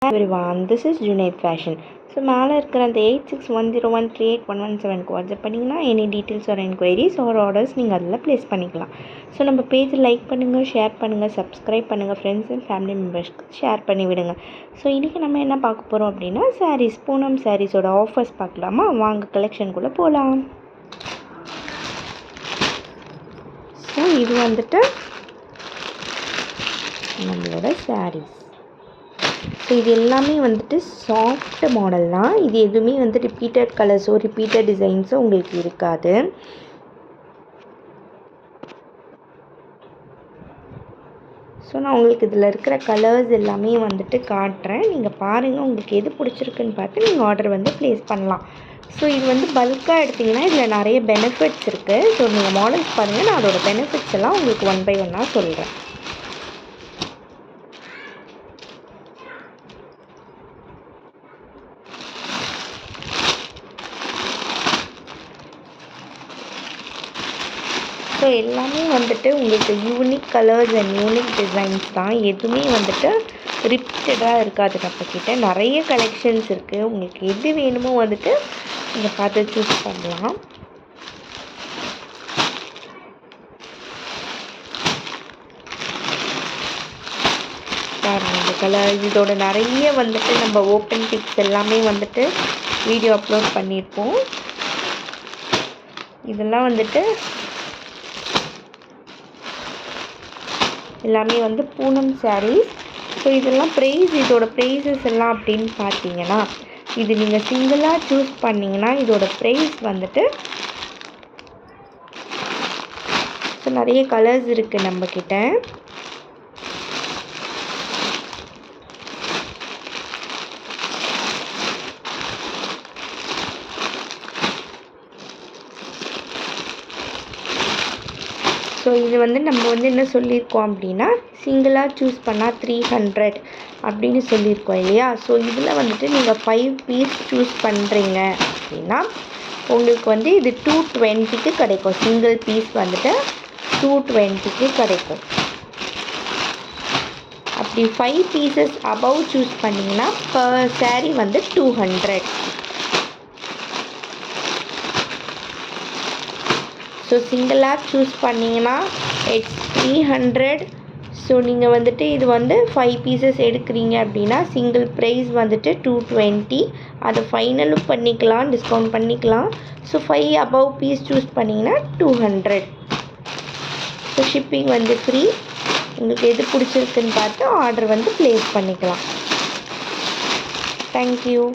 everyone, this is Junaid Fashion. So மேலே இருக்கிற அந்த 8610138117 வாட்ஸ்அப் பண்ணிங்கன்னா எனி டீட்டெயில்ஸ் ஒரு என்கொயரிஸ் ஒரு ஆர்டர்ஸ் நீங்கள் அதில் ப்ளேஸ் பண்ணிக்கலாம். ஸோ நம்ம பேஜ் லைக் பண்ணுங்கள், ஷேர் பண்ணுங்கள், சப்ஸ்கிரைப் பண்ணுங்கள், ஃப்ரெண்ட்ஸ் அண்ட் ஃபேமிலி மெம்பர்ஸ்க்கு ஷேர் பண்ணி விடுங்க. ஸோ இன்றைக்கி நம்ம என்ன பார்க்க போகிறோம் அப்படின்னா சாரீஸ், பூனம் சாரீஸோட ஆஃபர்ஸ் பார்க்கலாமா? வாங்க கலெக்ஷனுக்குள்ளே போகலாம். ஸோ இது வந்துட்டு நம்மளோட சாரீஸ். ஸோ இது எல்லாமே வந்துட்டு சாஃப்ட் மாடல் தான். இது எதுவுமே வந்து ரிப்பீட்டட் கலர்ஸோ ரிப்பீட்டட் டிசைன்ஸோ உங்களுக்கு இருக்காது. ஸோ நான் உங்களுக்கு இதில் இருக்கிற கலர்ஸ் எல்லாமே வந்துட்டு காட்டுறேன். நீங்கள் பாருங்கள், உங்களுக்கு எது பிடிச்சிருக்குன்னு பார்த்து நீங்கள் ஆர்டர் வந்து ப்ளேஸ் பண்ணலாம். ஸோ இது வந்து பல்காக எடுத்திங்கன்னா இதில் நிறைய பெனிஃபிட்ஸ் இருக்குது. ஸோ நீங்கள் மாடல்ஸ் பாருங்கள், நான் அதோடய பெனிஃபிட்ஸ் எல்லாம் உங்களுக்கு 1 by 1 சொல்கிறேன். ஸோ எல்லாமே வந்துட்டு உங்களுக்கு unique colours and unique designs தான். எதுவுமே வந்துட்டு ரிப்பீட்டடாக இருக்காது. நம்மக்கிட்ட நிறைய கலெக்ஷன்ஸ் இருக்குது. உங்களுக்கு எது வேணுமோ வந்துட்டு நீங்கள் பார்த்து சூஸ் பண்ணலாம். பாருங்கள் இந்த கலர், இதோட நிறைய வந்துட்டு நம்ம ஓப்பன் பிக்ஸ் எல்லாமே வந்துட்டு வீடியோ அப்லோட் பண்ணியிருப்போம். இதெல்லாம் வந்துட்டு எல்லாமே வந்து பூனம் சாரீஸ். ஸோ இதெல்லாம் இதோட ப்ரைஸஸ் எல்லாம் அப்படின்னு பார்த்தீங்கன்னா, இது நீங்கள் சிங்கிளாக சூஸ் பண்ணிங்கன்னா இதோட ப்ரைஸ் வந்துட்டு ஸோ நிறைய கலர்ஸ் இருக்குது நம்மக்கிட்ட. ஸோ இது வந்து நம்ம வந்து என்ன சொல்லியிருக்கோம் அப்படின்னா, சிங்கிளாக சூஸ் பண்ணால் 300 அப்படின்னு சொல்லியிருக்கோம் இல்லையா? ஸோ இதில் வந்துட்டு நீங்கள் 5 பீஸ் சூஸ் பண்ணுறீங்க அப்படின்னா உங்களுக்கு வந்து இது 220க்கு கிடைக்கும். சிங்கிள் பீஸ் வந்துட்டு 220க்கு கிடைக்கும். அப்படி 5 பீசஸ் அபவ் சூஸ் பண்ணிங்கன்னா பர் சாரீ வந்து 200. ஸோ சிங்கிளாக சூஸ் பண்ணிங்கன்னா இட்ஸ் 300. ஸோ நீங்கள் வந்துட்டு இது வந்து 5 பீசஸ் எடுக்கிறீங்க அப்படின்னா சிங்கிள் ப்ரைஸ் வந்துட்டு 220. அதை ஃபைனலும் பண்ணிக்கலாம், டிஸ்கவுண்ட் பண்ணிக்கலாம். ஸோ 5 அபவ் பீஸ் சூஸ் பண்ணிங்கன்னா 200. ஸோ ஷிப்பிங் வந்து ஃப்ரீ. உங்களுக்கு எது பிடிச்சிருக்குன்னு பார்த்து ஆர்டர் வந்து ப்ளேஸ் பண்ணிக்கலாம். தேங்க்யூ.